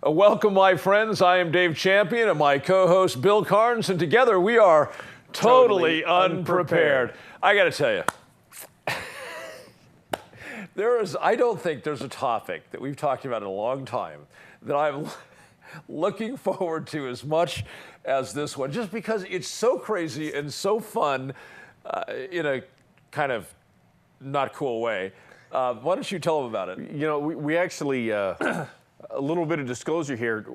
Welcome, my friends. I am Dave Champion and my co-host Bill Carns, and together we are totally unprepared. I got to tell you, I don't think there's a topic that we've talked about in a long time that I'm looking forward to as much as this one, just because it's so crazy and so fun in a kind of not cool way. Why don't you tell them about it? You know, we actually, a little bit of disclosure here,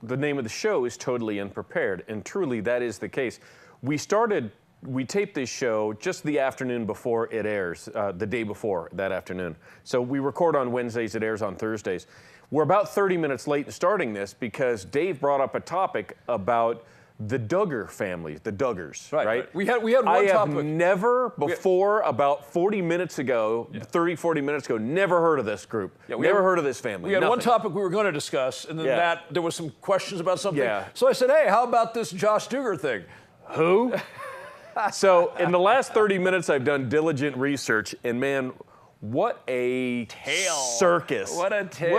the name of the show is Totally Unprepared, and truly that is the case. We taped this show just the afternoon before it airs, the day before that afternoon. So we record on Wednesdays, it airs on Thursdays. We're about 30 minutes late in starting this because Dave brought up a topic about the Duggar family, the Duggars, right? We had one topic. I have never before, about 40 minutes ago, 30, 40 minutes ago, never heard of this group. Never heard of this family. We had Nothing. one topic we were going to discuss, and then there was some questions about something. Yeah. So I said, hey, how about this Josh Duggar thing? Who? So in the last 30 minutes, I've done diligent research, and man, what a circus. What a tale.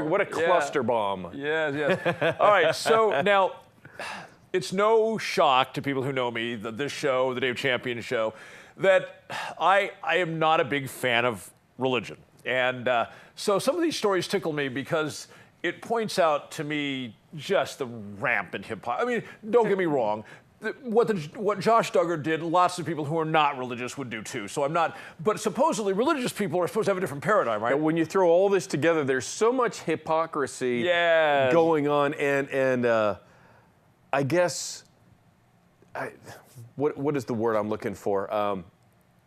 What a cluster bomb. Yes. All right, so now, it's no shock to people who know me, this show, the Dave Champion Show, that I am not a big fan of religion. And so some of these stories tickle me because it points out to me just the rampant hypocrisy. I mean, don't get me wrong. What Josh Duggar did, lots of people who are not religious would do too. So I'm not, but supposedly religious people are supposed to have a different paradigm, right? And when you throw all this together, there's so much hypocrisy going on, and I guess, what is the word I'm looking for?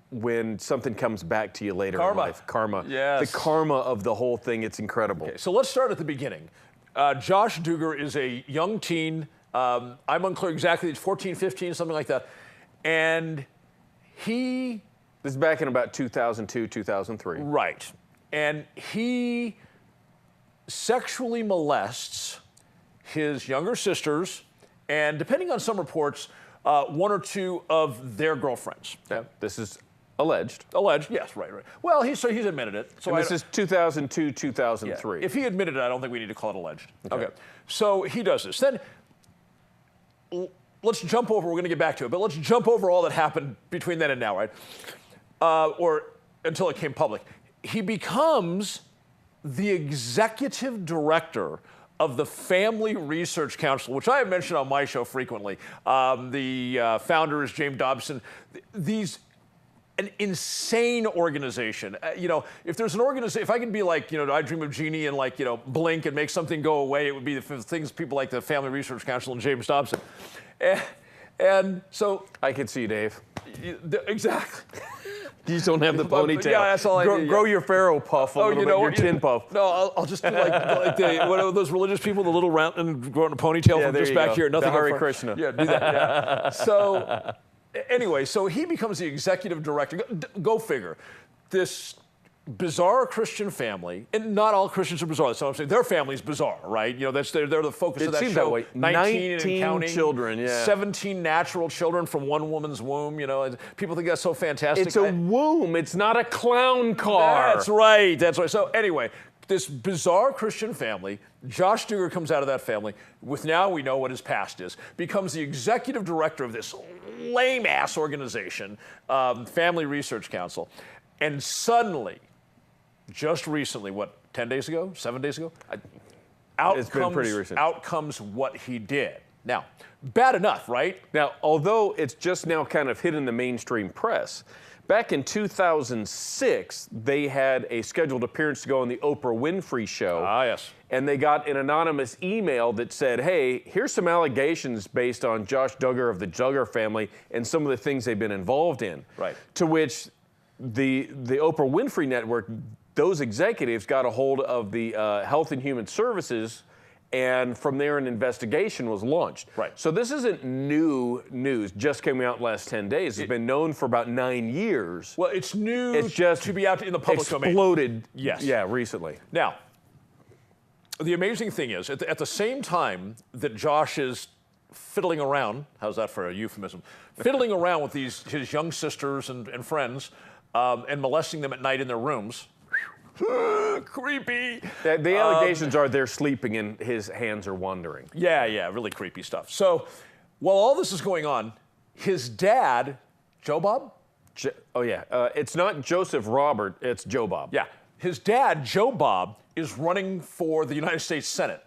When something comes back to you later in life. Karma. Yes. The karma of the whole thing, it's incredible. Okay, so let's start at the beginning. Josh Duggar is a young teen. I'm unclear exactly, it's 14, 15, something like that. And this is back in about 2002, 2003. Right. And he sexually molests his younger sisters, and depending on some reports, one or two of their girlfriends. Yeah, this is alleged. Alleged, yes, right. Well, he's admitted it. So and this is 2002, 2003. Yeah. If he admitted it, I don't think we need to call it alleged. Okay. So he does this. Then let's jump over, we're going to get back to it, but let's jump over all that happened between then and now, right? Or until it came public. He becomes the executive director of the Family Research Council, which I have mentioned on my show frequently. The founder is James Dobson. An insane organization. If there's an organization, if I could be like, I Dream of Jeannie and like, blink and make something go away, it would be the things people like the Family Research Council and James Dobson. And so I can see Dave. Exactly. You just don't have the ponytail. Yeah, that's all I do. Grow your pharaoh puff a little bit, your chin puff. No, I'll just do like what are those religious people, the little round and growing a ponytail from just back here. Nothing. The Hare Krishna. Yeah, do that. Yeah. So anyway, so he becomes the executive director. Go figure. This bizarre Christian family, and not all Christians are bizarre. That's what I'm saying. Their family's bizarre, right? they're the focus of that show. It seems that way. 19 and counting, children, 17 natural children from one woman's womb. People think that's so fantastic. It's a womb. It's not a clown car. That's right. So anyway, this bizarre Christian family, Josh Duggar comes out of that family with, now we know what his past is, becomes the executive director of this lame-ass organization, Family Research Council, and suddenly, just recently, 10 days ago, 7 days ago? It's been pretty recent. Out comes what he did. Now, bad enough, right? Now, although it's just now kind of hit in the mainstream press, back in 2006, they had a scheduled appearance to go on the Oprah Winfrey Show. Ah, yes. And they got an anonymous email that said, hey, here's some allegations based on Josh Duggar of the Duggar family and some of the things they've been involved in. Right. To which the Oprah Winfrey Network, those executives got a hold of the Health and Human Services, and from there an investigation was launched. Right. So this isn't new news, just came out last 10 days. It's been known for about 9 years. Well, it's new it's just to be out in the public domain. Exploded, yes. Yeah, recently. Now, the amazing thing is, at the same time that Josh is fiddling around, how's that for a euphemism, fiddling around with his young sisters and friends and molesting them at night in their rooms, Creepy. The allegations are they're sleeping and his hands are wandering. Yeah, really creepy stuff. So while all this is going on, his dad, Joe Bob? It's not Joseph Robert, it's Joe Bob. Yeah. His dad, Joe Bob, is running for the United States Senate.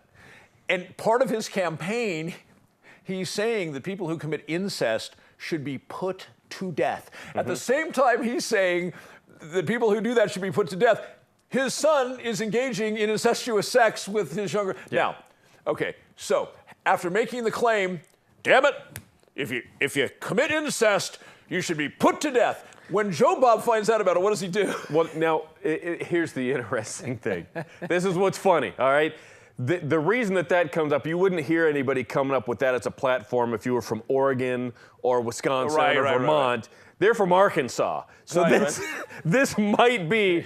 And part of his campaign, he's saying that people who commit incest should be put to death. At the same time, he's saying that people who do that should be put to death. His son is engaging in incestuous sex with his younger. Now, okay, so after making the claim, damn it, if you commit incest, you should be put to death. When Joe Bob finds out about it, what does he do? Well, now, here's the interesting thing. This is what's funny, all right? The reason that comes up, you wouldn't hear anybody coming up with that as a platform if you were from Oregon or Wisconsin or Vermont. Right. They're from Arkansas. So this might be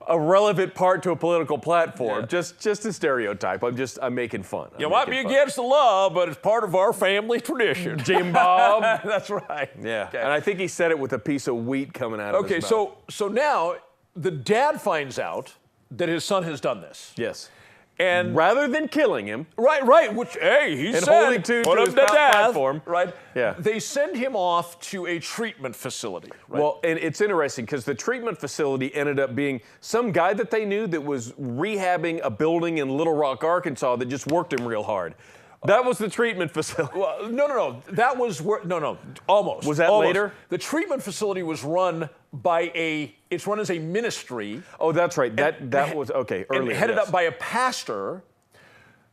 a relevant part to a political platform, just a stereotype. I'm making fun. You might be against the law, but it's part of our family tradition. Jim Bob. That's right. Yeah, okay. And I think he said it with a piece of wheat coming out of his mouth. Okay, so now the dad finds out that his son has done this. Yes. And rather than killing him, right, which he and said, holding to his death, platform, right? Yeah, they send him off to a treatment facility. Right? Well, and it's interesting because the treatment facility ended up being some guy that they knew that was rehabbing a building in Little Rock, Arkansas, that just worked him real hard. That was the treatment facility. Well, no. That was where. No. Almost. Was that later? The treatment facility was run by it's run as a ministry. Oh, that's right. That was okay. Earlier, and headed up by a pastor,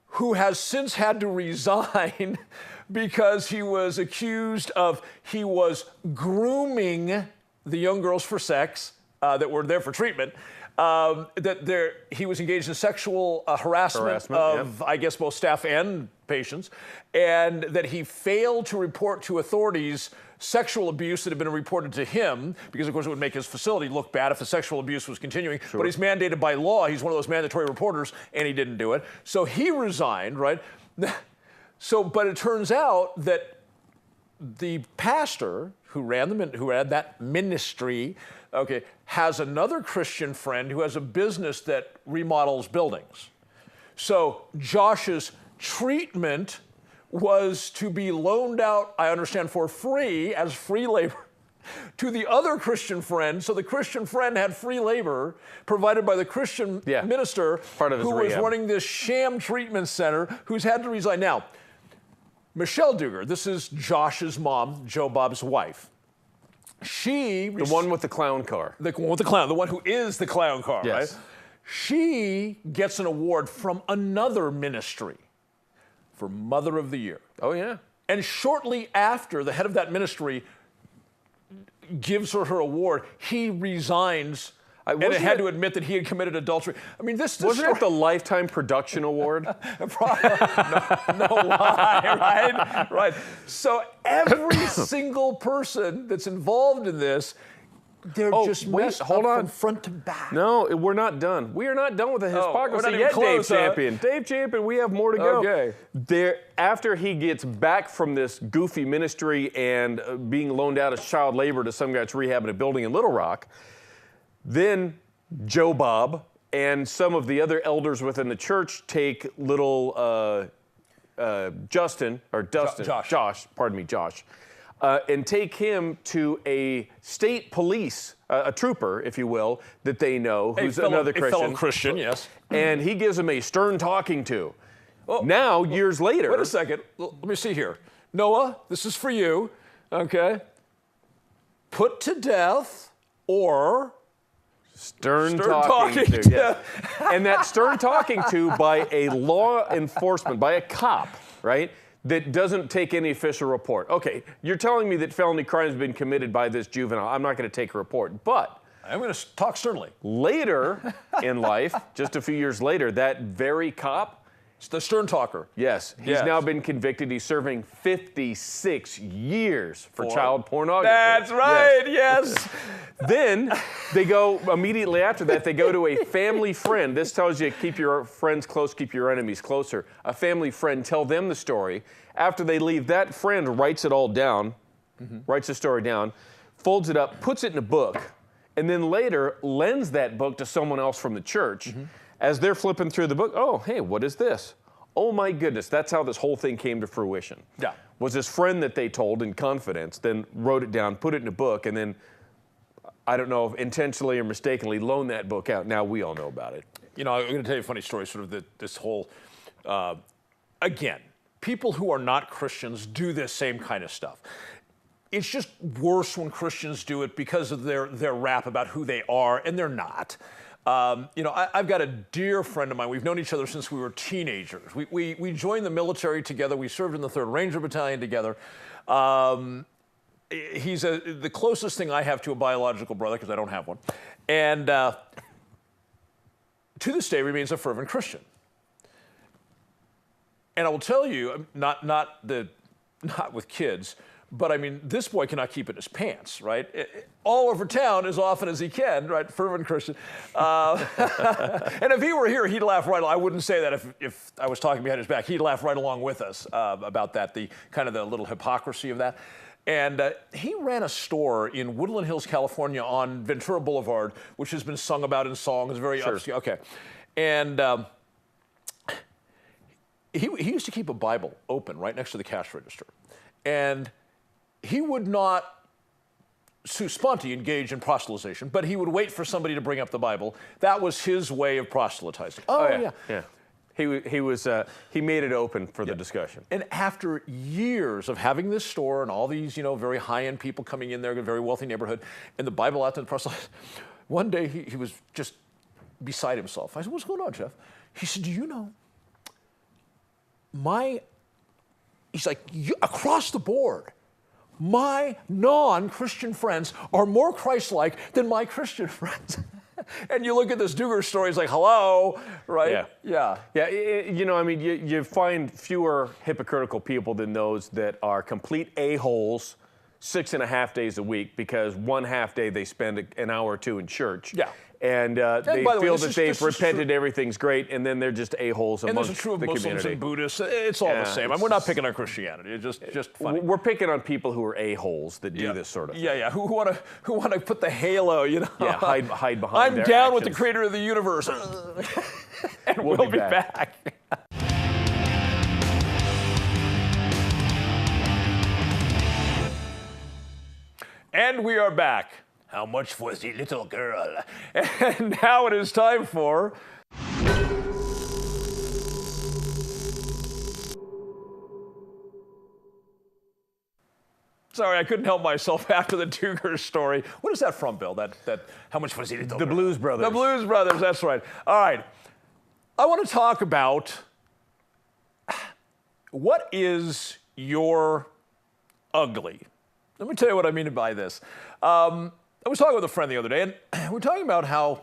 who has since had to resign because he was accused of grooming the young girls for sex that were there for treatment. He was engaged in sexual harassment of, I guess, both staff and patients, and that he failed to report to authorities sexual abuse that had been reported to him, because, of course, it would make his facility look bad if the sexual abuse was continuing. Sure. But he's mandated by law. He's one of those mandatory reporters, and he didn't do it. So he resigned, right? But it turns out that the pastor who ran that ministry, has another Christian friend who has a business that remodels buildings. So Josh's treatment was to be loaned out, I understand, for free, as free labor, to the other Christian friend. So the Christian friend had free labor provided by the Christian minister who was running this sham treatment center, who's had to resign. Now, Michelle Duggar, this is Josh's mom, Joe Bob's wife. The one with the clown car. The one with the clown, the one who is the clown car, yes. Right? She gets an award from another ministry for Mother of the Year. Oh, yeah. And shortly after the head of that ministry gives her award, he resigns and had to admit that he had committed adultery. I mean, this wasn't it the Lifetime Production Award? Probably. No lie, right? So every single person that's involved in this, they're just messed up from front to back. No, we're not done. We are not done with the hypocrisy yet, Dave Champion. Dave Champion, we have more to go. Okay. After he gets back from this goofy ministry and being loaned out as child labor to some guy that's rehabbing a building in Little Rock, then Joe Bob and some of the other elders within the church take little Josh, and take him to a state police, a trooper, if you will, that they know, who's another Christian. A fellow Christian, yes. And he gives him a stern talking to. Now, years later. Wait a second. Let me see here. Noah, this is for you, okay? Put to death or stern talking to. Yes. And that stern talking to by a law enforcement, by a cop, right? That doesn't take any official report. Okay, you're telling me that felony crime has been committed by this juvenile. I'm not going to take a report, but I'm going to talk sternly. Later in life, just a few years later, that very cop, it's the stern talker. Yes, he's now been convicted. He's serving 56 years for child pornography. That's right, yes. Then they go, immediately after that, they go to a family friend. This tells you, keep your friends close, keep your enemies closer. A family friend, tell them the story. After they leave, that friend writes it all down, writes the story down, folds it up, puts it in a book, and then later lends that book to someone else from the church. As they're flipping through the book, oh, hey, what is this? Oh my goodness, that's how this whole thing came to fruition. Yeah. Was this friend that they told in confidence, then wrote it down, put it in a book, and then, I don't know if intentionally or mistakenly, loaned that book out. Now we all know about it. You know, I'm going to tell you a funny story, sort of this whole, again, people who are not Christians do this same kind of stuff. It's just worse when Christians do it because of their rap about who they are, and they're not. You know, I've got a dear friend of mine. We've known each other since we were teenagers. We joined the military together. We served in the 3rd Ranger Battalion together. He's the closest thing I have to a biological brother, because I don't have one. And to this day remains a fervent Christian. And I will tell you, not with kids, but I mean, this boy cannot keep it in his pants, right? All over town as often as he can, right? Fervent Christian. And if he were here, he'd laugh right along. I wouldn't say that if I was talking behind his back. He'd laugh right along with us about that, the kind of the little hypocrisy of that. And he ran a store in Woodland Hills, California on Ventura Boulevard, which has been sung about in songs, very upscale. Okay. And he used to keep a Bible open right next to the cash register. And he would not sua sponte engage in proselytization, but he would wait for somebody to bring up the Bible. That was his way of proselytizing. Oh yeah. He made it open for the discussion. And after years of having this store and all these, you know, very high-end people coming in there, a very wealthy neighborhood, and the Bible out there, one day he was just beside himself. I said, "What's going on, Jeff?" He said, "Do you know, he's like, across the board, my non-Christian friends are more Christ-like than my Christian friends." And you look at this Duggars story, it's like, hello, right? Yeah. You know, I mean, you find fewer hypocritical people than those that are complete a-holes 6.5 days a week because 1/2 day they spend an hour or two in church. Yeah. And they feel that they've repented, everything's great, and then they're just a-holes amongst the community. And this is true of Muslims and Buddhists. It's all the same. We're not picking on Christianity. It's just funny. We're picking on people who are a-holes that do this sort of thing. Yeah. Who want to put the halo, you know? Yeah, hide behind I'm down with the creator of the universe. And we'll be back. And we are back. How much for the little girl? And now it is time for... Sorry, I couldn't help myself after the Duggars story. What is that from, Bill? That how much was the little girl? The Blues Brothers. The Blues Brothers, that's right. All right. I want to talk about what is your ugly? Let me tell you what I mean by this. I was talking with a friend the other day, and we're talking about how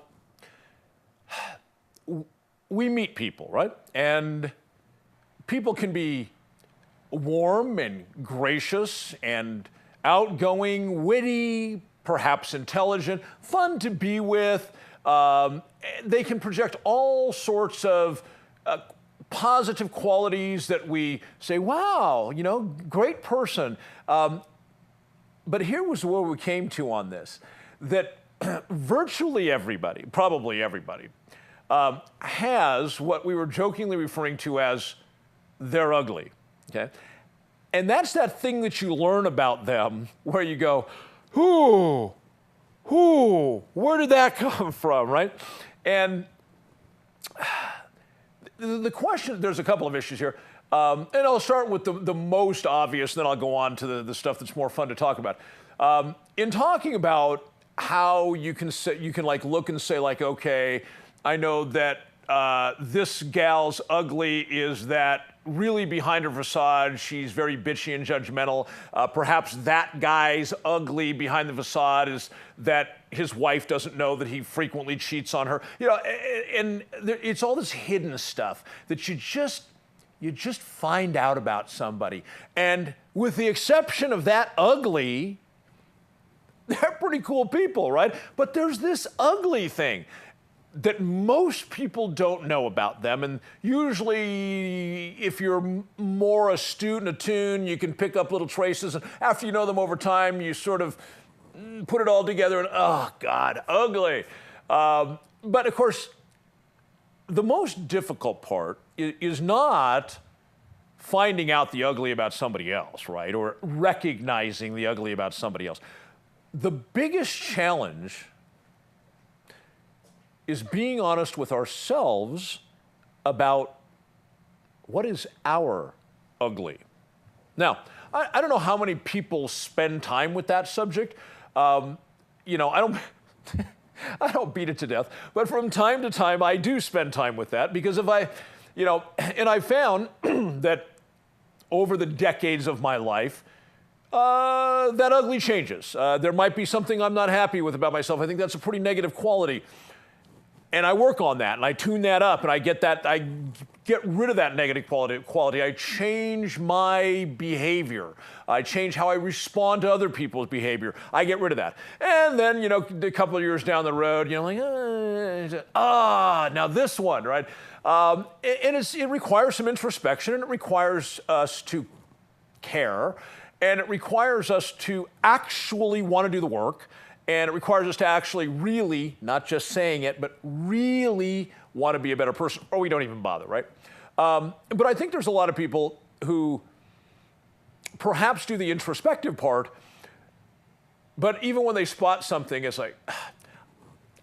we meet people, right? And people can be warm and gracious and outgoing, witty, perhaps intelligent, fun to be with. They can project all sorts of positive qualities that we say, wow, you know, great person. But here was where we came to on this, that virtually everybody, probably everybody, has what we were jokingly referring to as they're ugly, okay? And that's that thing that you learn about them where you go, where did that come from, right? And the question, there's a couple of issues here. And I'll start with the most obvious, then I'll go on to the stuff that's more fun to talk about. In talking about how you can like look and say like, okay, I know that this gal's ugly is that really behind her facade, she's very bitchy and judgmental. Perhaps that guy's ugly behind the facade is that his wife doesn't know that he frequently cheats on her. You know, and it's all this hidden stuff that you just find out about somebody. And with the exception of that ugly, they're pretty cool people, right? But there's this ugly thing that most people don't know about them. And usually, if you're more astute and attuned, you can pick up little traces. And after you know them over time, you sort of put it all together and, oh, God, ugly. But of course, the most difficult part is not finding out the ugly about somebody else, right? Or recognizing the ugly about somebody else. The biggest challenge is being honest with ourselves about what is our ugly. Now, I don't know how many people spend time with that subject. You know, I don't, I don't beat it to death, but from time to time I do spend time with that because if I, you know, and I found that over the decades of my life, that ugly changes. There might be something I'm not happy with about myself. I think that's a pretty negative quality. And I work on that and I tune that up and I get rid of that negative quality. I change my behavior. I change how I respond to other people's behavior. I get rid of that. And then, you know, a couple of years down the road, you know, like, now this one, right? And it requires some introspection and it requires us to care and it requires us to actually want to do the work. And it requires us to actually really, not just saying it, but really want to be a better person, or we don't even bother, right? But I think there's a lot of people who perhaps do the introspective part, but even when they spot something, it's like,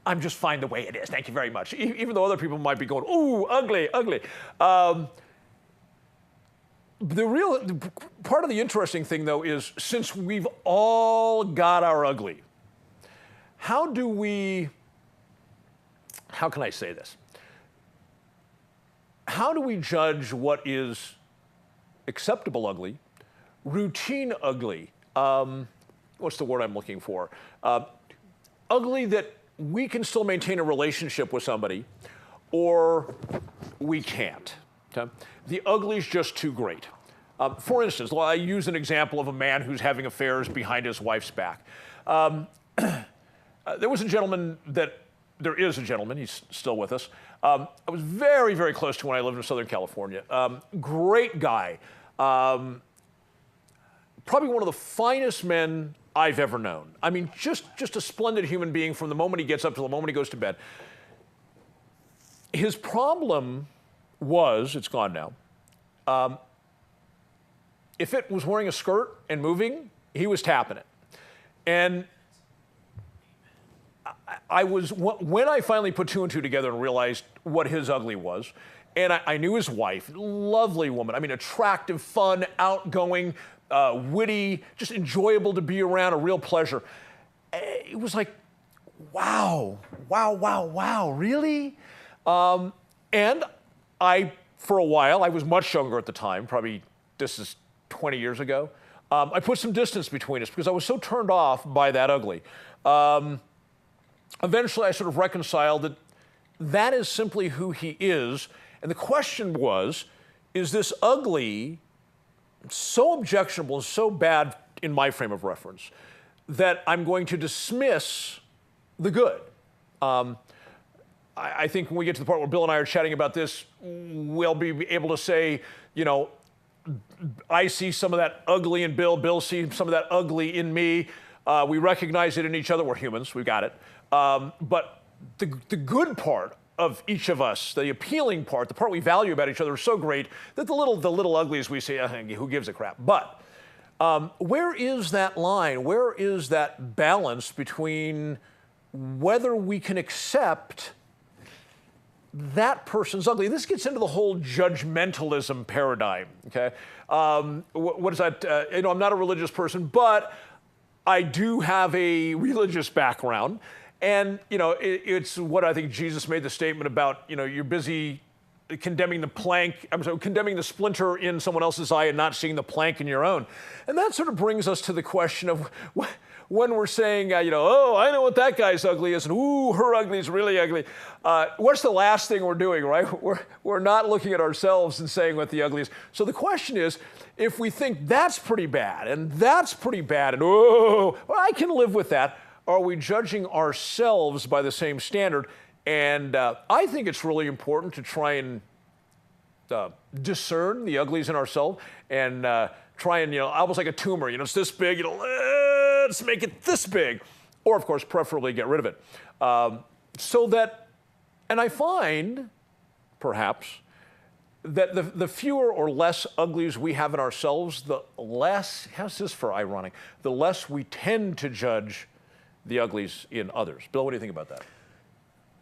I'm just fine the way it is, thank you very much. Even though other people might be going, ooh, ugly, ugly. Part of the interesting thing, though, is since we've all got our ugly, how can I say this? How do we judge what is acceptable ugly, routine ugly, what's the word I'm looking for? Ugly that we can still maintain a relationship with somebody, or we can't. Okay? The ugly is just too great. For instance, I use an example of a man who's having affairs behind his wife's back. There is a gentleman, he's still with us. I was very, very close to when I lived in Southern California. Great guy. Probably one of the finest men I've ever known. I mean, just a splendid human being from the moment he gets up to the moment he goes to bed. His problem was, it's gone now, if it was wearing a skirt and moving, he was tapping it. And when I finally put two and two together and realized what his ugly was, and I knew his wife, lovely woman, I mean, attractive, fun, outgoing, witty, just enjoyable to be around, a real pleasure. It was like, wow, really? And for a while, I was much younger at the time, probably this is 20 years ago. I put some distance between us because I was so turned off by that ugly. Eventually, I sort of reconciled that that is simply who he is. And the question was, is this ugly so objectionable and so bad in my frame of reference that I'm going to dismiss the good? I think when we get to the part where Bill and I are chatting about this, we'll be able to say, you know, I see some of that ugly in Bill, Bill sees some of that ugly in me. We recognize it in each other. We're humans, we've got it. But the good part of each of us, the appealing part, the part we value about each other is so great that the little uglies we say, who gives a crap? But where is that line? Where is that balance between whether we can accept that person's ugly? This gets into the whole judgmentalism paradigm, okay? What is that? You know, I'm not a religious person, but I do have a religious background. And, you know, it's what I think Jesus made the statement about, you know, you're busy condemning condemning the splinter in someone else's eye and not seeing the plank in your own. And that sort of brings us to the question of when we're saying, you know, oh, I know what that guy's ugly is, and ooh, her ugly is really ugly. What's the last thing we're doing, right? We're not looking at ourselves and saying what the ugly is. So the question is, if we think that's pretty bad, and that's pretty bad, and oh, well, I can live with that, are we judging ourselves by the same standard? And I think it's really important to try and discern the uglies in ourselves and try and, you know, almost like a tumor, you know, it's this big, you know, let's make it this big. Or, of course, preferably get rid of it. So that, and I find, perhaps, that the fewer or less uglies we have in ourselves, the less, how's this for ironic, the less we tend to judge the uglies in others. Bill, what do you think about that?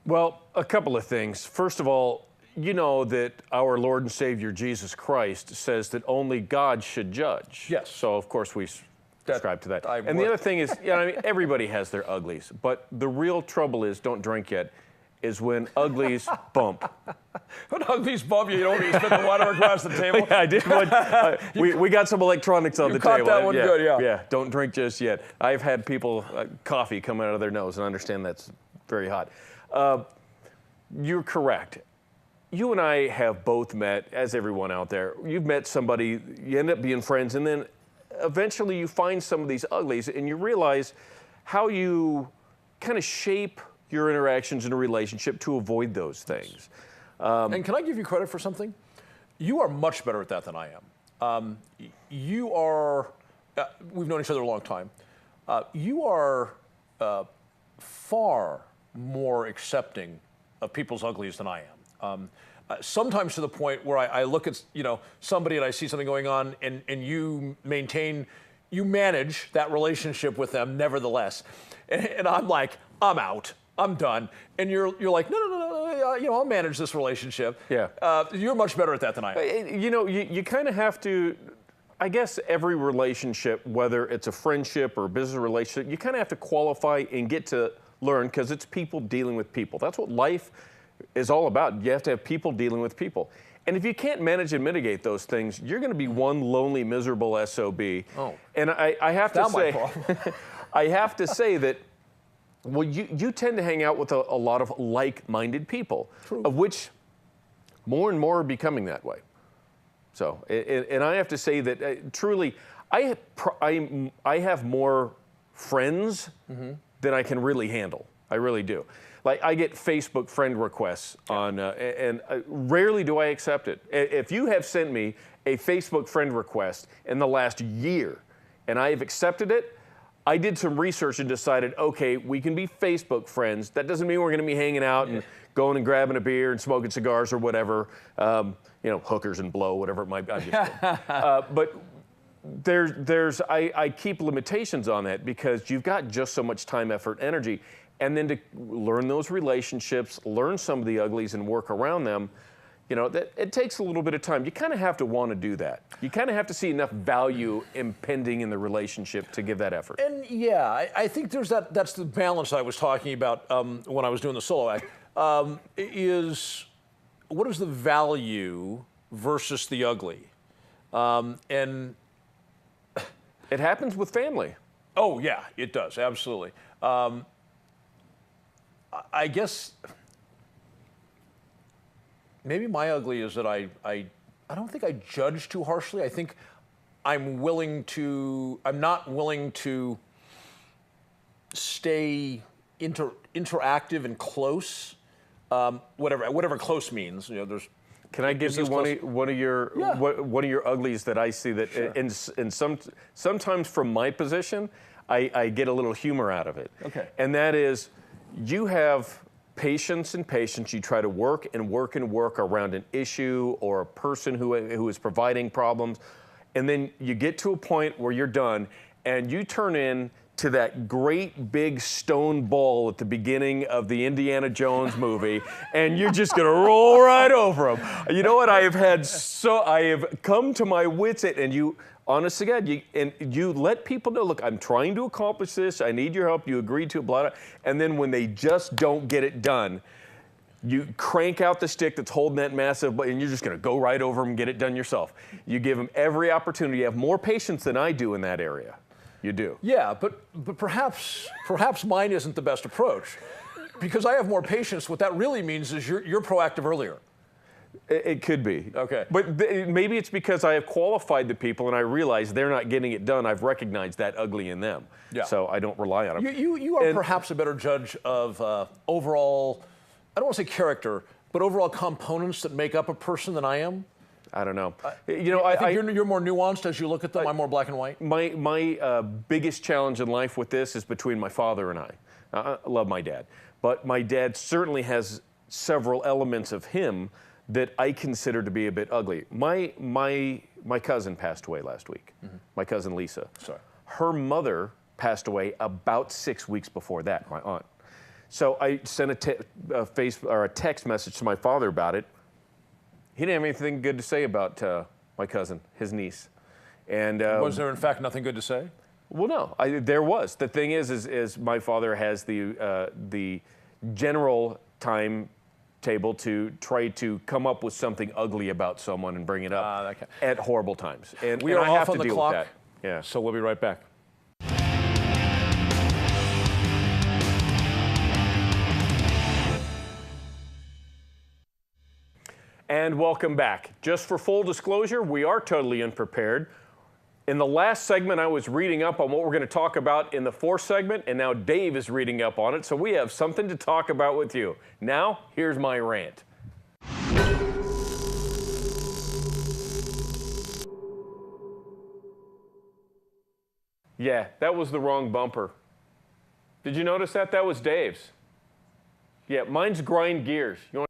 Well, a couple of things. First of all, you know that our Lord and Savior Jesus Christ says that only God should judge. Yes. So, of course, we subscribe to that. And the other thing is, I mean, everybody has their uglies, but the real trouble is, don't drink yet, is when uglies bump. When uglies bump you don't spit the water across the table. Yeah, I did. We got some electronics on the caught table. that one good, yeah. Yeah, don't drink just yet. I've had people, coffee come out of their nose, and I understand that's very hot. You're correct. You and I have both met, as everyone out there, you've met somebody, you end up being friends, and then eventually you find some of these uglies, and you realize how you kind of shape your interactions in a relationship to avoid those things. And can I give you credit for something? You are much better at that than I am. You are, we've known each other a long time. You are far more accepting of people's uglies than I am. Sometimes to the point where I look at somebody and I see something going on, and you manage that relationship with them nevertheless, and I'm like, I'm out. I'm done. And you're like, no, I'll manage this relationship. Yeah. You're much better at that than I am. You kind of have to, I guess every relationship, whether it's a friendship or a business relationship, you kind of have to qualify and get to learn, because it's people dealing with people. That's what life is all about. You have to have people dealing with people. And if you can't manage and mitigate those things, you're going to be one lonely, miserable SOB. Oh. And I have to say, I have to say that, well, you tend to hang out with a lot of like-minded people, True. Of which more and more are becoming that way. So, and I have to say that truly, I have more friends than I can really handle. I really do. Like, I get Facebook friend requests on, and rarely do I accept it. If you have sent me a Facebook friend request in the last year and I have accepted it, I did some research and decided, okay, we can be Facebook friends. That doesn't mean we're going to be hanging out and going and grabbing a beer and smoking cigars or whatever, hookers and blow, whatever it might be. I'm just kidding. But I keep limitations on that, because you've got just so much time, effort, energy. And then to learn those relationships, learn some of the uglies and work around them, that it takes a little bit of time. You kind of have to want to do that. You kind of have to see enough value impending in the relationship to give that effort. And yeah, I think that's the balance I was talking about when I was doing the solo act, is what is the value versus the ugly? And it happens with family. Oh yeah, it does, absolutely. I guess maybe my ugly is that I don't think I judge too harshly. I think I'm not willing to stay interactive and close, whatever close means. There's. Can I give you one of your uglies that I see that, Sure. Sometimes from my position, I get a little humor out of it. Okay. And that is, you have patience. You try to work around an issue or a person who is providing problems, and then you get to a point where you're done, and you turn in to that great big stone ball at the beginning of the Indiana Jones movie, and you're just gonna roll right over him. You know what? I have come to my wits' end, and you, honest to God, you let people know, look, I'm trying to accomplish this, I need your help, you agreed to it, blah, blah, and then when they just don't get it done, you crank out the stick that's holding that massive, and you're just gonna go right over them and get it done yourself. You give them every opportunity. You have more patience than I do in that area. You do. Yeah, but perhaps mine isn't the best approach, because I have more patience. What that really means is you're proactive earlier. It could be. Okay. But maybe it's because I have qualified the people and I realize they're not getting it done. I've recognized that ugly in them. Yeah. So I don't rely on them. You are perhaps a better judge of overall, I don't want to say character, but overall components that make up a person than I am. I don't know. I think you're more nuanced as you look at them. I'm more black and white. My biggest challenge in life with this is between my father and I. I love my dad, but my dad certainly has several elements of him that I consider to be a bit ugly. My cousin passed away last week. My cousin Lisa. Sorry. Her mother passed away about 6 weeks before that, my aunt. So I sent a text message to my father about it. He didn't have anything good to say about my cousin, his niece. And was there in fact nothing good to say? Well, no, there was. The thing is my father has the general timetable to try to come up with something ugly about someone and bring it up at horrible times. And we are I off have on to the deal clock. with that. Yeah. So we'll be right back. And welcome back. Just for full disclosure, we are totally unprepared. In the last segment, I was reading up on what we're going to talk about in the fourth segment, and now Dave is reading up on it, so we have something to talk about with you. Now, here's my rant. Yeah, that was the wrong bumper. Did you notice that? That was Dave's. Yeah, mine's grind gears. You want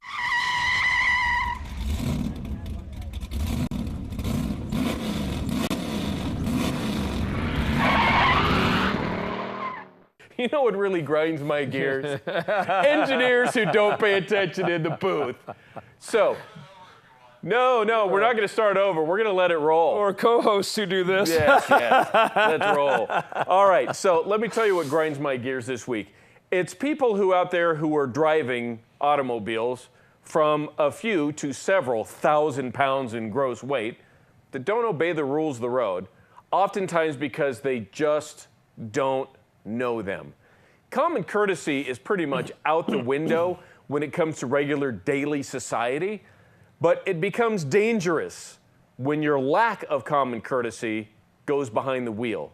You know what really grinds my gears? Engineers who don't pay attention in the booth. So, no, we're not going to start over. We're going to let it roll. Or co-hosts who do this. Yes. Let's roll. All right, so let me tell you what grinds my gears this week. It's people who out there who are driving automobiles from a few to several thousand pounds in gross weight that don't obey the rules of the road, oftentimes because they just don't know them. Common courtesy is pretty much out the window when it comes to regular daily society, but it becomes dangerous when your lack of common courtesy goes behind the wheel.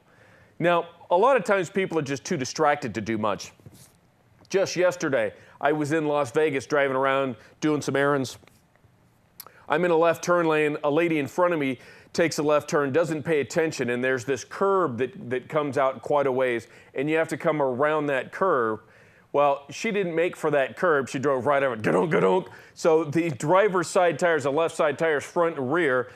Now, a lot of times people are just too distracted to do much. Just yesterday, I was in Las Vegas driving around doing some errands. I'm in a left turn lane. A lady in front of me takes a left turn, doesn't pay attention, and there's this curb that comes out quite a ways, and you have to come around that curve. Well, she didn't make for that curb. She drove right over it. Gadonk, gadonk. So the driver's side tires, the left side tires, front and rear,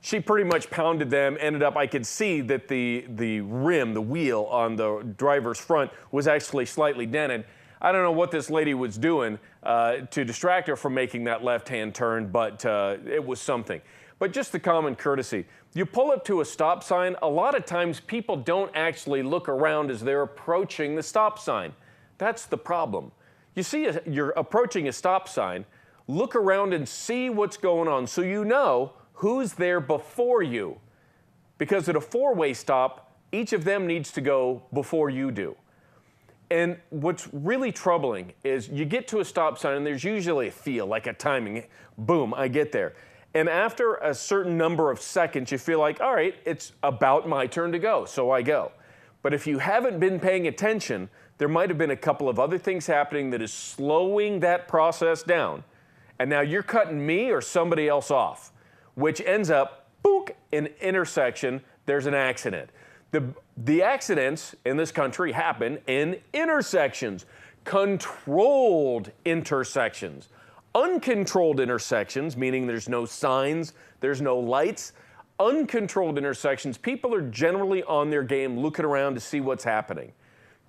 she pretty much pounded them, ended up, I could see that the rim, the wheel on the driver's front was actually slightly dented. I don't know what this lady was doing to distract her from making that left-hand turn, but it was something. But just the common courtesy. You pull up to a stop sign, a lot of times people don't actually look around as they're approaching the stop sign. That's the problem. You see, you're approaching a stop sign, look around and see what's going on so you know who's there before you. Because at a four-way stop, each of them needs to go before you do. And what's really troubling is you get to a stop sign and there's usually a feel, like a timing. Boom, I get there. And after a certain number of seconds, you feel like, all right, it's about my turn to go, so I go. But if you haven't been paying attention, there might have been a couple of other things happening that is slowing that process down. And now you're cutting me or somebody else off, which ends up, book, in an intersection, there's an accident. The accidents in this country happen in intersections, controlled intersections. Uncontrolled intersections, meaning there's no signs, there's no lights. Uncontrolled intersections, people are generally on their game looking around to see what's happening.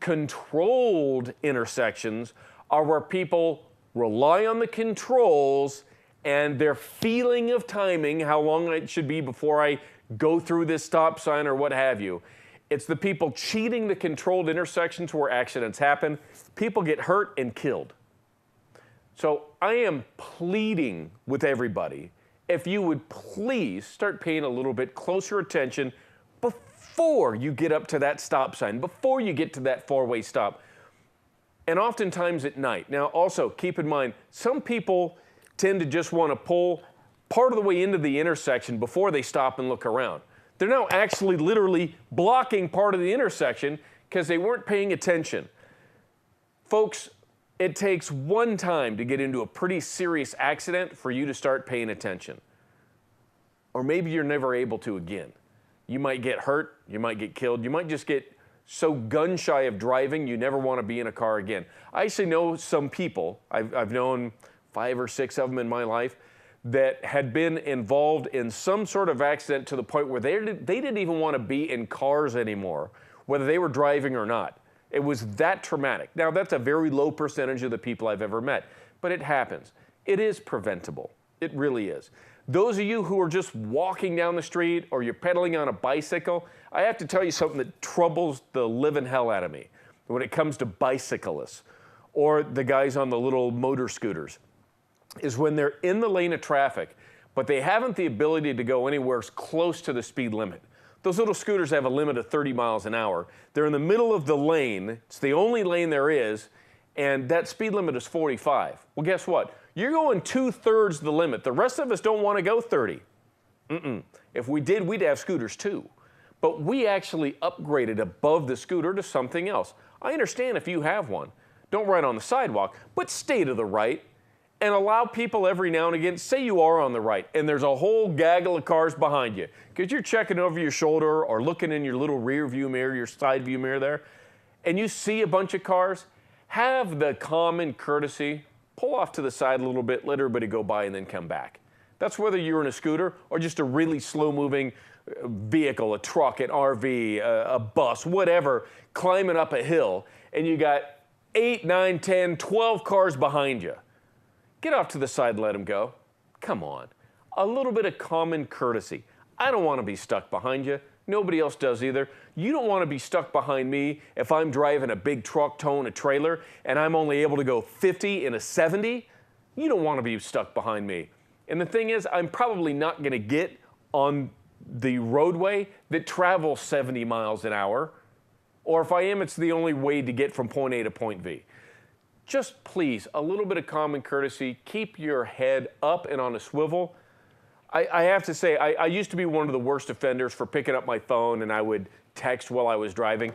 Controlled intersections are where people rely on the controls and their feeling of timing, how long it should be before I go through this stop sign or what have you. It's the people cheating the controlled intersections where accidents happen. People get hurt and killed. So I am pleading with everybody, if you would please start paying a little bit closer attention before you get up to that stop sign, before you get to that four-way stop, and oftentimes at night. Now also keep in mind, some people tend to just want to pull part of the way into the intersection before they stop and look around. They're now actually literally blocking part of the intersection because they weren't paying attention. Folks, it takes one time to get into a pretty serious accident for you to start paying attention. or maybe you're never able to again. You might get hurt, you might get killed, you might just get so gun shy of driving you never want to be in a car again. I actually know some people, I've known 5 or 6 of them in my life, that had been involved in some sort of accident to the point where they didn't even want to be in cars anymore, whether they were driving or not. It was that traumatic. Now, that's a very low percentage of the people I've ever met, but it happens. It is preventable. It really is. Those of you who are just walking down the street or you're pedaling on a bicycle, I have to tell you something that troubles the living hell out of me when it comes to bicyclists or the guys on the little motor scooters, is when they're in the lane of traffic, but they haven't the ability to go anywhere close to the speed limit. Those little scooters have a limit of 30 miles an hour. They're in the middle of the lane. It's the only lane there is, and that speed limit is 45. Well, guess what? You're going 2/3 the limit. The rest of us don't want to go 30. If we did, we'd have scooters too. But we actually upgraded above the scooter to something else. I understand if you have one. Don't ride on the sidewalk, but stay to the right and allow people every now and again, say you are on the right and there's a whole gaggle of cars behind you because you're checking over your shoulder or looking in your little rear view mirror, your side view mirror there, and you see a bunch of cars, have the common courtesy, pull off to the side a little bit, let everybody go by and then come back. That's whether you're in a scooter or just a really slow-moving vehicle, a truck, an RV, a bus, whatever, climbing up a hill, and you got 8, 9, 10, 12 cars behind you. Get off to the side and let them go. Come on. A little bit of common courtesy. I don't want to be stuck behind you. Nobody else does either. You don't want to be stuck behind me if I'm driving a big truck towing a trailer and I'm only able to go 50 in a 70. You don't want to be stuck behind me. And the thing is, I'm probably not going to get on the roadway that travels 70 miles an hour. Or if I am, it's the only way to get from point A to point B. Just please, a little bit of common courtesy. Keep your head up and on a swivel. I have to say, I used to be one of the worst offenders for picking up my phone and I would text while I was driving.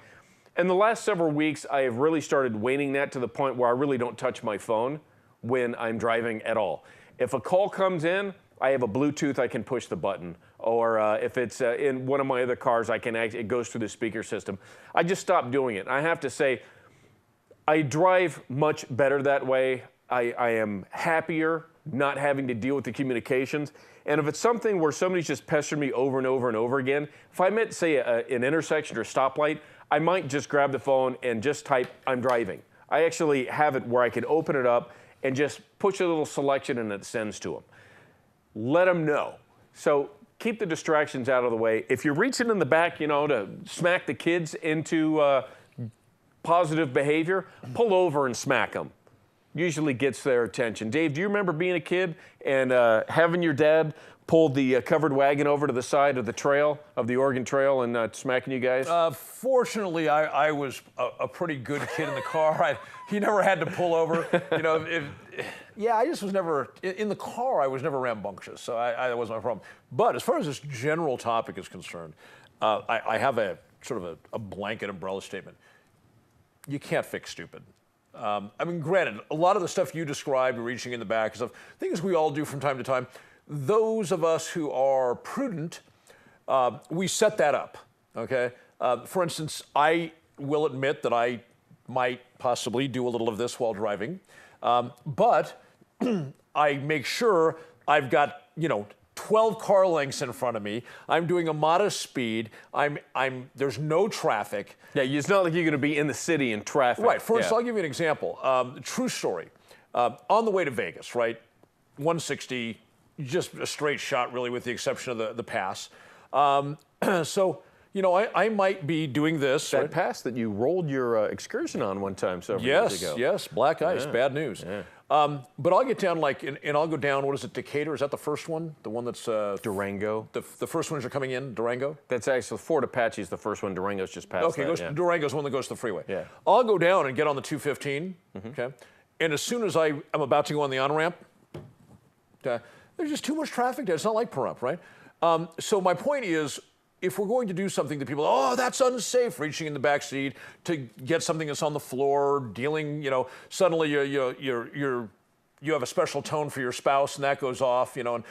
And the last several weeks, I have really started waning that to the point where I really don't touch my phone when I'm driving at all. If a call comes in, I have a Bluetooth, I can push the button. Or if it's in one of my other cars, it goes through the speaker system. I just stopped doing it. I have to say, I drive much better that way. I am happier not having to deal with the communications. And if it's something where somebody's just pestering me over and over and over again, if I'm at, say, an intersection or stoplight, I might just grab the phone and just type, I'm driving. I actually have it where I can open it up and just push a little selection and it sends to them. Let them know. So keep the distractions out of the way. If you're reaching in the back, to smack the kids into positive behavior, pull over and smack them. Usually gets their attention. Dave, do you remember being a kid and having your dad pull the covered wagon over to the side of the trail, of the Oregon Trail, and smacking you guys? Fortunately, I was a pretty good kid in the car. He never had to pull over. I just was never, in the car, I was never rambunctious, so that wasn't my problem. But as far as this general topic is concerned, I have a sort of a blanket umbrella statement. You can't fix stupid. Granted, a lot of the stuff you described, reaching in the back, stuff, things we all do from time to time, those of us who are prudent, we set that up, okay? For instance, I will admit that I might possibly do a little of this while driving, but I make sure I've got, 12 car lengths in front of me. I'm doing a modest speed. There's no traffic. Yeah, it's not like you're going to be in the city in traffic. Right. For instance, I'll give you an example. True story. On the way to Vegas, right? 160, just a straight shot, really, with the exception of the pass. So, I might be doing this. That right? pass that you rolled your excursion on one time several years ago. Yes, black ice, bad news. Yeah. But I'll get down and I'll go down, what is it, Decatur? Is that the first one? The one that's... Durango. The first ones are coming in, Durango? That's actually, Fort Apache is the first one. Durango's just past that. Durango's the one that goes to the freeway. Yeah. I'll go down and get on the 215, okay? And as soon as I'm about to go on the on-ramp, there's just too much traffic there. It's not like Pahrump, right? So my point is, if we're going to do something that people, that's unsafe, reaching in the back seat to get something that's on the floor, dealing, suddenly you have a special tone for your spouse and that goes off, and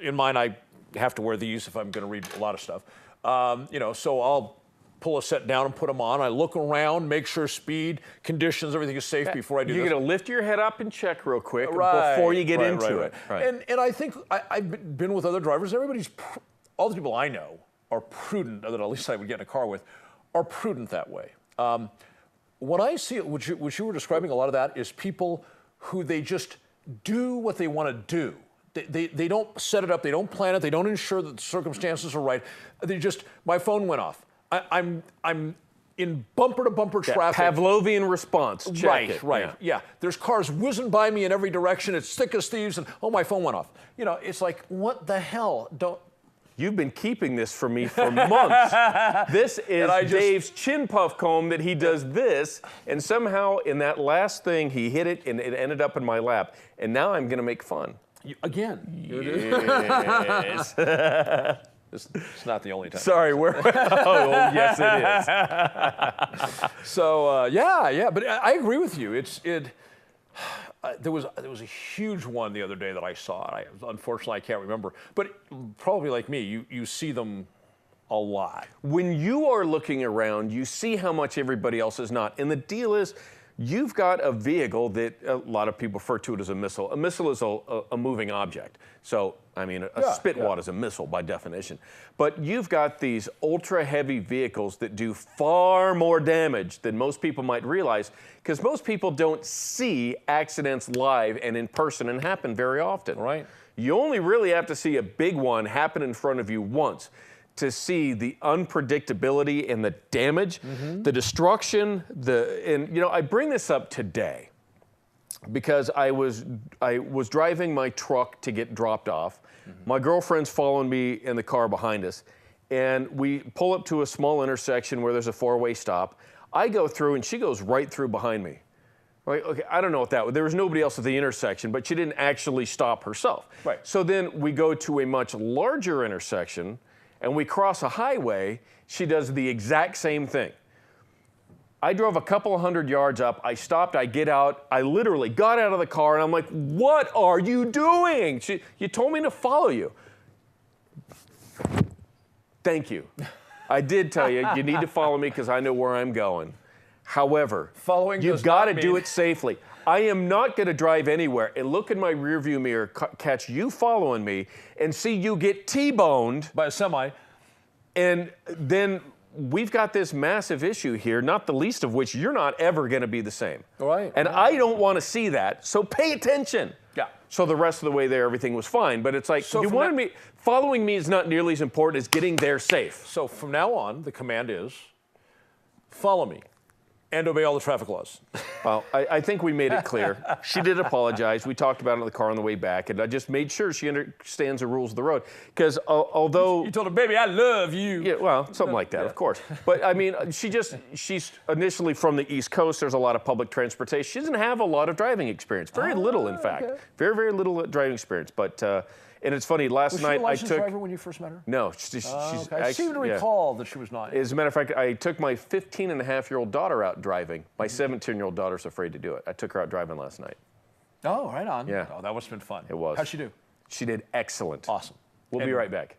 in mine, I have to wear these if I'm going to read a lot of stuff. So I'll pull a set down and put them on. I look around, make sure speed, conditions, everything is safe before I do this. You're going to lift your head up and check real quick before you get into it. Right. And I think I've been with other drivers. All the people I know are prudent, that at least I would get in a car with, are prudent that way. What I see, which you were describing, a lot of that is people who they just do what they want to do. They don't set it up, they don't plan it, they don't ensure that the circumstances are right. My phone went off. I'm in bumper-to-bumper traffic. Pavlovian response. Check Right. Yeah. There's cars whizzing by me in every direction. It's thick as thieves, and my phone went off. It's like, what the hell? You've been keeping this from me for months. This is Dave's chin puff comb that he does this, and somehow in that last thing he hit it, and it ended up in my lap. And now I'm going to make fun. Again. Yes. It's not the only time. Sorry, yes, it is. So but I agree with you. There was a huge one the other day that I saw. Unfortunately, I can't remember. But probably like me, you see them a lot. When you are looking around, you see how much everybody else is not. And the deal is, you've got a vehicle that a lot of people refer to it as a missile. A missile is a moving object. So, a spitwad is a missile by definition. But you've got these ultra-heavy vehicles that do far more damage than most people might realize, because most people don't see accidents live and in person and happen very often. Right. You only really have to see a big one happen in front of you once to see the unpredictability and the damage, the destruction, I bring this up today because I was driving my truck to get dropped off. My girlfriend's following me in the car behind us, and we pull up to a small intersection where there's a four-way stop. I go through, and she goes right through behind me. Right? Okay, I don't know what that was. There was nobody else at the intersection, but she didn't actually stop herself. Right. So then we go to a much larger intersection, and we cross a highway. She does the exact same thing. I drove a couple of 100 yards up. I stopped. I get out. I literally got out of the car, and I'm like, what are you doing? You told me to follow you. Thank you. I did tell you, you need to follow me because I know where I'm going. However, you've got to do it safely. I am not going to drive anywhere and look in my rearview mirror, catch you following me, and see you get T-boned by a semi. And then we've got this massive issue here, not the least of which you're not ever going to be the same. Right. And I don't want to see that, so pay attention. Yeah. So the rest of the way there, everything was fine. But it's like, following me is not nearly as important as getting there safe. So from now on, the command is, follow me and obey all the traffic laws. Well, I think we made it clear. She did apologize. We talked about it in the car on the way back, and I just made sure she understands the rules of the road. Because although... You told her, baby, I love you. Yeah, well, something like that, of course. But, she's initially from the East Coast. There's a lot of public transportation. She doesn't have a lot of driving experience. Very little, in fact. Okay. Very, very little driving experience. But... and it's funny, last night I took... Was she a licensed driver when you first met her? No. She's okay. I seem to recall that she was not. As a matter of fact, I took my 15-and-a-half-year-old daughter out driving. My 17-year-old daughter's afraid to do it. I took her out driving last night. Oh, right on. Yeah. Oh, that must have been fun. It was. How'd she do? She did excellent. Awesome. We'll be right back.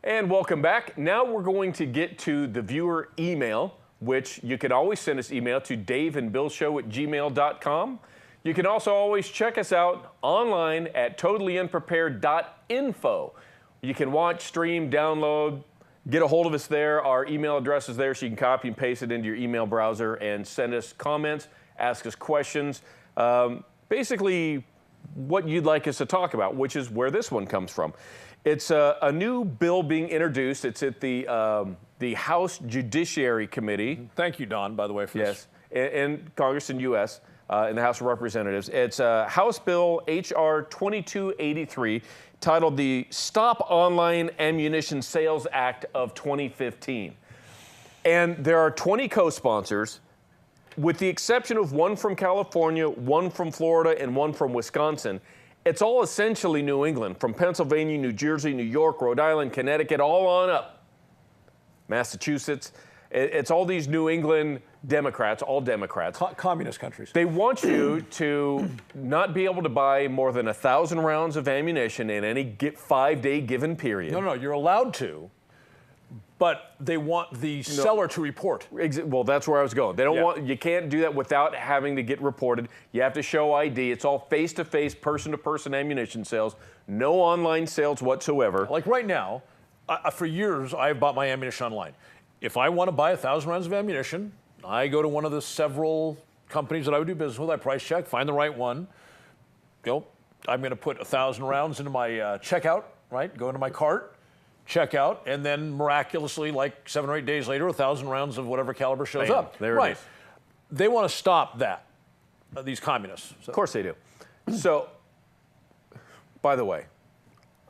And welcome back. Now we're going to get to the viewer email, which you can always send us email to daveandbillshow@gmail.com. You can also always check us out online at totallyunprepared.info. You can watch, stream, download, get a hold of us there. Our email address is there, so you can copy and paste it into your email browser and send us comments, ask us questions, basically what you'd like us to talk about, which is where this one comes from. It's a new bill being introduced. It's at the House Judiciary Committee. Thank you, Don, by the way, for this. Yes, in Congress and U.S., in the House of Representatives. It's House Bill H.R. 2283, titled the Stop Online Ammunition Sales Act of 2015. And there are 20 co-sponsors, with the exception of one from California, one from Florida, and one from Wisconsin. It's all essentially New England, from Pennsylvania, New Jersey, New York, Rhode Island, Connecticut, all on up. Massachusetts. It's all these New England Democrats, all Democrats. Communist countries. They want you to not be able to buy more than 1,000 rounds of ammunition in any 5-day given period. No, you're allowed to, but they want the seller to report. Well, that's where I was going. They don't want, you can't do that without having to get reported. You have to show ID. It's all face-to-face, person-to-person ammunition sales. No online sales whatsoever. Like right now, for years, I've bought my ammunition online. If I want to buy 1,000 rounds of ammunition, I go to one of the several companies that I would do business with. I price check, find the right one. I'm going to put 1,000 rounds into my checkout, right? Go into my cart, check out, and then miraculously, like 7 or 8 days later, 1,000 rounds of whatever caliber shows up. There it is. They want to stop that, these communists. So. Of course they do. So, by the way,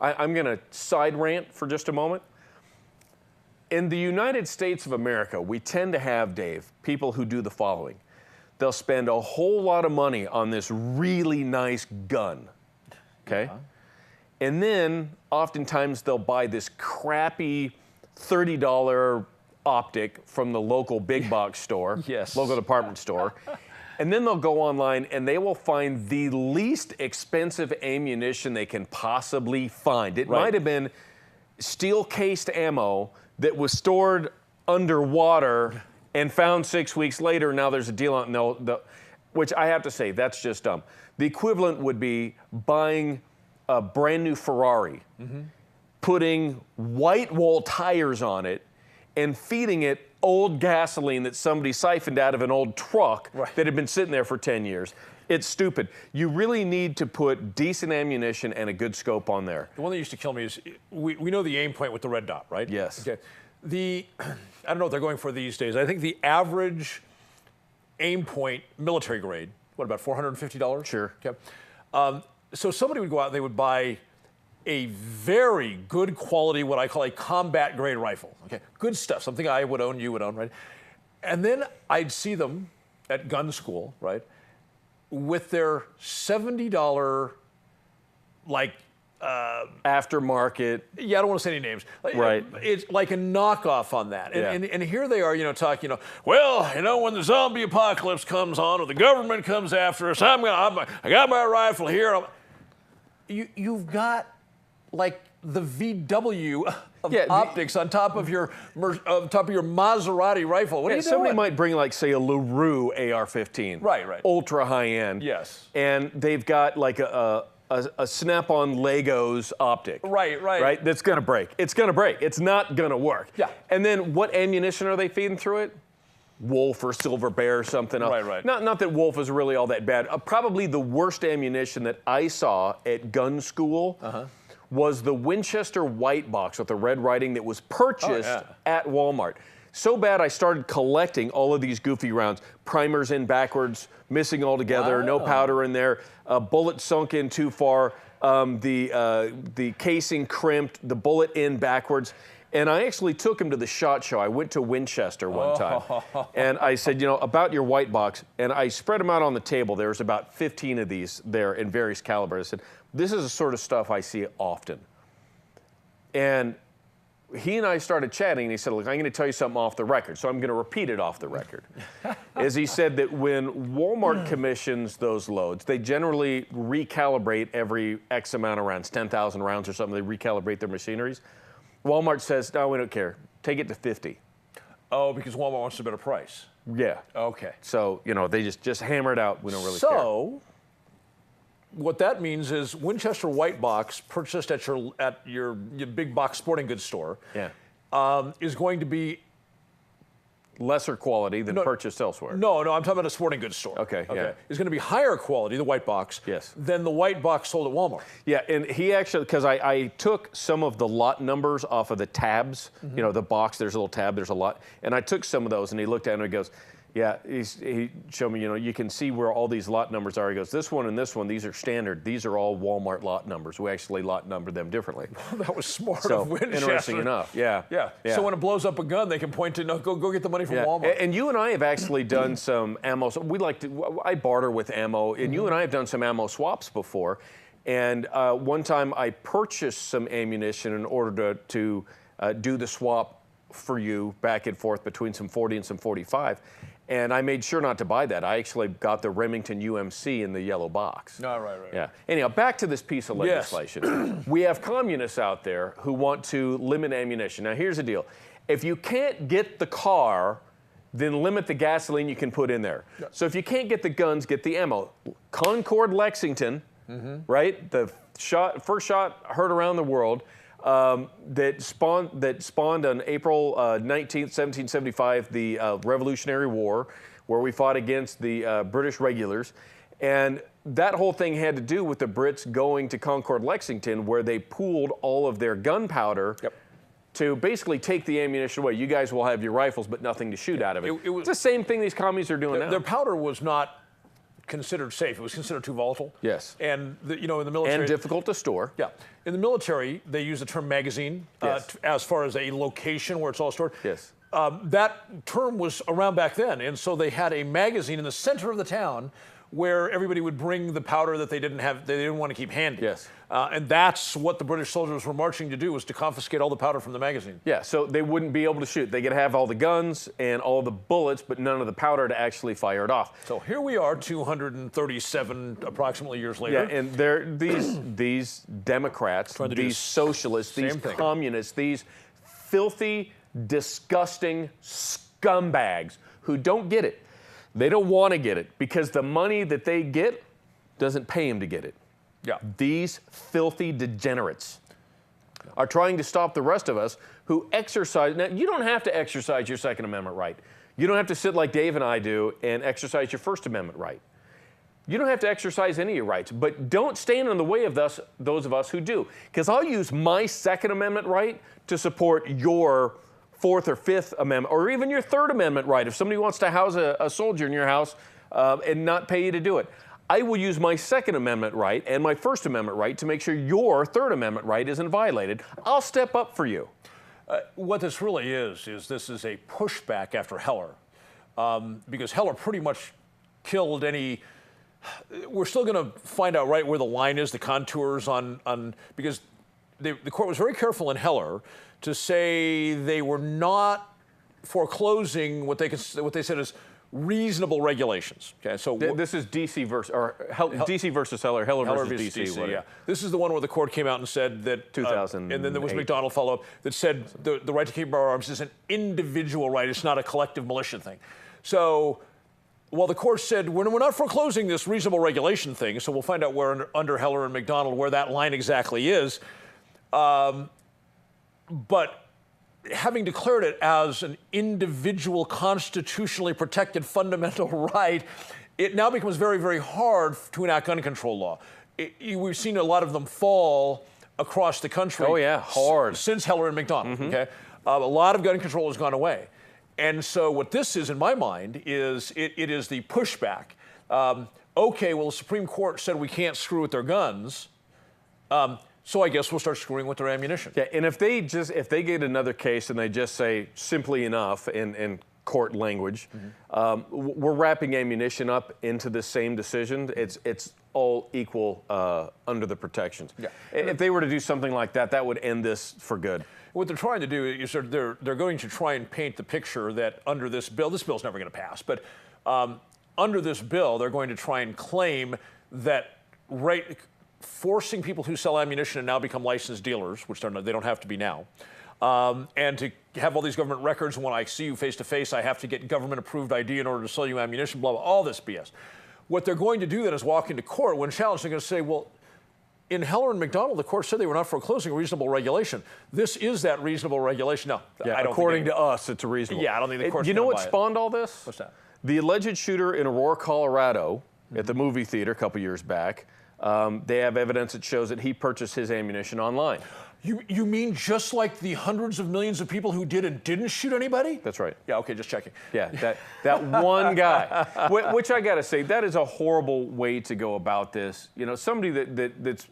I'm going to side rant for just a moment. In the United States of America, we tend to have, Dave, people who do the following. They'll spend a whole lot of money on this really nice gun, okay? And then oftentimes they'll buy this crappy $30 optic from the local big box store, local department store. And then they'll go online and they will find the least expensive ammunition they can possibly find. It might have been steel-cased ammo that was stored underwater and found 6 weeks later. Now there's a deal on which I have to say, that's just dumb. The equivalent would be buying a brand new Ferrari, putting white wall tires on it, and feeding it old gasoline that somebody siphoned out of an old truck that had been sitting there for 10 years. It's stupid. You really need to put decent ammunition and a good scope on there. The one that used to kill me is, we know the aim point with the red dot, right? Yes. Okay. I don't know what they're going for these days. I think the average aim point, military grade, what, about $450? Sure. Okay. So somebody would go out and they would buy a very good quality, what I call a combat grade rifle. Okay. Good stuff, something I would own, you would own, right? And then I'd see them at gun school, right, with their $70, like, aftermarket. Yeah, I don't want to say any names. Right. It's like a knockoff on that. And here they are, talking, well, when the zombie apocalypse comes on or the government comes after us, I got my rifle here. You've got like the VW of optics on top of your Maserati rifle. What are you doing? Somebody might bring, like, say, a LaRue AR-15. Right. Ultra high end. Yes. And they've got like a Snap-on Legos optic. Right. That's going to break. It's going to break. It's not going to work. Yeah. And then what ammunition are they feeding through it? Wolf or Silver Bear or something else. Right. Not that Wolf is really all that bad. Probably the worst ammunition that I saw at gun school was the Winchester white box with the red writing that was purchased at Walmart. So bad I started collecting all of these goofy rounds. Primers in backwards, missing altogether, no powder in there, bullet sunk in too far, the casing crimped, the bullet in backwards. And I actually took him to the SHOT Show. I went to Winchester one time. And I said, about your white box. And I spread them out on the table. There was about 15 of these there in various calibers. I said, this is the sort of stuff I see often. And he and I started chatting, and he said, look, I'm going to tell you something off the record, so I'm going to repeat it off the record. Is he said that when Walmart commissions those loads, they generally recalibrate every X amount of rounds, 10,000 rounds or something, they recalibrate their machineries. Walmart says, no, we don't care. Take it to 50. Oh, because Walmart wants a better price. Yeah. Okay. So, they just hammer it out. We don't really care. So, what that means is Winchester white box purchased at your big box sporting goods store is going to be lesser quality than purchased elsewhere. No, I'm talking about a sporting goods store. Okay. It's going to be higher quality, the white box, than the white box sold at Walmart. Yeah, and he actually, because I took some of the lot numbers off of the tabs, the box, there's a little tab, there's a lot, and I took some of those, and he looked at it and he goes, yeah, he showed me, you can see where all these lot numbers are. He goes, this one and this one, these are standard. These are all Walmart lot numbers. We actually lot number them differently. That was smart of Winchester. Interesting enough, yeah. So when it blows up a gun, they can point to, go get the money from Walmart. And you and I have actually done some ammo. I barter with ammo, and you and I have done some ammo swaps before. And one time I purchased some ammunition in order to do the swap for you back and forth between some 40 and some 45. And I made sure not to buy that. I actually got the Remington UMC in the yellow box. Oh, right. Yeah. Anyhow, back to this piece of legislation. Yes. We have communists out there who want to limit ammunition. Now, here's the deal. If you can't get the car, then limit the gasoline you can put in there. Yeah. So if you can't get the guns, get the ammo. Concord, Lexington, right? The first shot heard around the world. That spawned on April 19th, 1775, the Revolutionary War, where we fought against the British regulars. And that whole thing had to do with the Brits going to Concord, Lexington, where they pooled all of their gunpowder to basically take the ammunition away. You guys will have your rifles, but nothing to shoot out of it. It's the same thing these commies are doing now. Their powder was not considered safe. It was considered too volatile. Yes. And in the military, and difficult to store. Yeah. In the military, they use the term magazine as far as a location where it's all stored. Yes. That term was around back then, and so they had a magazine in the center of the town where everybody would bring the powder that they didn't want to keep handy. Yes. And that's what the British soldiers were marching to do, was to confiscate all the powder from the magazine. Yeah, so they wouldn't be able to shoot. They could have all the guns and all the bullets, but none of the powder to actually fire it off. So here we are, 237 approximately years later. Yeah, and they're these Democrats, these socialists, these communists, these filthy, disgusting scumbags who don't get it. They don't want to get it because the money that they get doesn't pay them to get it. Yeah. These filthy degenerates are trying to stop the rest of us who exercise. Now, you don't have to exercise your Second Amendment right. You don't have to sit like Dave and I do and exercise your First Amendment right. You don't have to exercise any of your rights, but don't stand in the way of those of us who do. Because I'll use my Second Amendment right to support your Fourth or Fifth Amendment, or even your Third Amendment right. If somebody wants to house a soldier in your house and not pay you to do it, I will use my Second Amendment right and my First Amendment right to make sure your Third Amendment right isn't violated. I'll step up for you. What this really is this is a pushback after Heller, because Heller pretty much killed any. We're still going to find out right where the line is, the contours on because the court was very careful in Heller to say they were not foreclosing what they said is reasonable regulations. Okay, so this is DC versus DC versus Heller. Heller versus DC. Yeah, this is the one where the court came out and said that 2000, and then there was McDonald follow-up that said the right to keep bear arms is an individual right. It's not a collective militia thing. So while the court said we're not foreclosing this reasonable regulation thing, so we'll find out where under Heller and McDonald where that line exactly is. But having declared it as an individual constitutionally protected fundamental right, it now becomes very, very hard to enact gun control law. We've seen a lot of them fall across the country. Oh, yeah, hard. Since Heller and McDonald, okay? A lot of gun control has gone away. And so what this is, in my mind, is it is the pushback. Okay, well, the Supreme Court said we can't screw with their guns. So I guess we'll start screwing with their ammunition. Yeah, and if they get another case and they just say simply enough in court language, we're wrapping ammunition up into the same decision. It's all equal under the protections. Yeah. And if they were to do something like that, that would end this for good. What they're trying to do is they're going to try and paint the picture that under this bill's never going to pass, but under this bill, they're going to try and claim that forcing people who sell ammunition and now become licensed dealers, which they don't have to be now, and to have all these government records, and when I see you face to face, I have to get government-approved ID in order to sell you ammunition, blah, blah, all this BS. What they're going to do then is walk into court. When challenged, they're going to say, well, in Heller and McDonald, the court said they were not foreclosing reasonable regulation. This is that reasonable regulation. No, yeah, I don't according to us, it's reasonable. Yeah, I don't think the court's You know what spawned all this? What's that? The alleged shooter in Aurora, Colorado, at the movie theater a couple years back, they have evidence that shows that he purchased his ammunition online. You mean just like the hundreds of millions of people who did and didn't shoot anybody? That's right. Yeah, okay, just checking. Yeah, that one guy, which I got to say, that is a horrible way to go about this. You know, somebody that's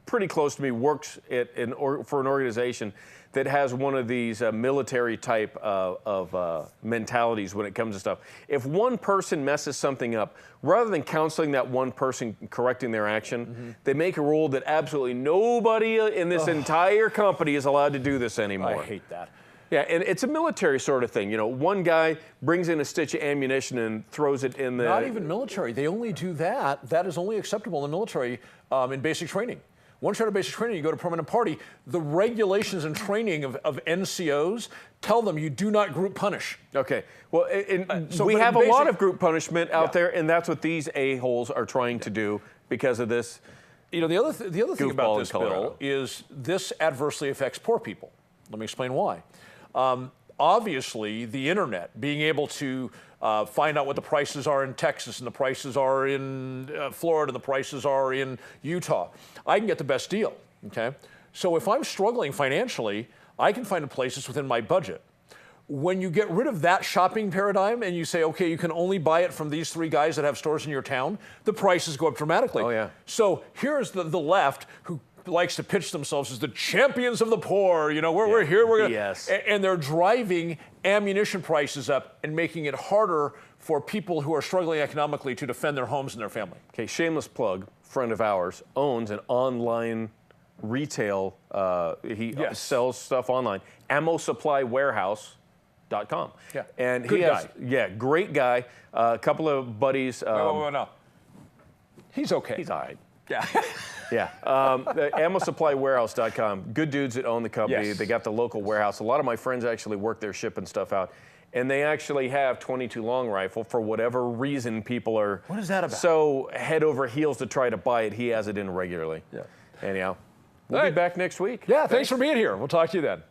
pretty close to me works for an organization that has one of these military type of mentalities when it comes to stuff. If one person messes something up, rather than counseling that one person, correcting their action, they make a rule that absolutely nobody in this entire company is allowed to do this anymore. I hate that. Yeah, and it's a military sort of thing. You know, one guy brings in a stitch of ammunition and throws it in the... Not even military. They only do that. That is only acceptable in the military in basic training. Once you're out of basic training, you go to permanent party. The regulations and training of NCOs tell them you do not group punish. Okay. Well, we have a lot of group punishment out there, and that's what these a-holes are trying to do because of this. You know, the other thing about this bill is this adversely affects poor people. Let me explain why. Obviously, the internet, being able to find out what the prices are in Texas and the prices are in Florida and the prices are in Utah, I can get the best deal, okay? So if I'm struggling financially, I can find places within my budget. When you get rid of that shopping paradigm and you say, okay, you can only buy it from these 3 guys that have stores in your town, the prices go up dramatically. Oh, yeah. So here's the left who likes to pitch themselves as the champions of the poor. You know, we're here, we're gonna, yes. And they're driving ammunition prices up and making it harder for people who are struggling economically to defend their homes and their family. Okay, shameless plug, friend of ours, owns an online retail, he sells stuff online, ammosupplywarehouse.com. Yeah, and good guy. Yeah, great guy. A couple of buddies. No. He's okay. He's all right. Yeah. Yeah, ammosupplywarehouse.com. Good dudes that own the company. Yes. They got the local warehouse. A lot of my friends actually work there shipping stuff out. And they actually have 22 long rifle for whatever reason people are What is that about? so head over heels to try to buy it. He has it in regularly. Yeah. Anyhow, we'll be back next week. Yeah, thanks for being here. We'll talk to you then.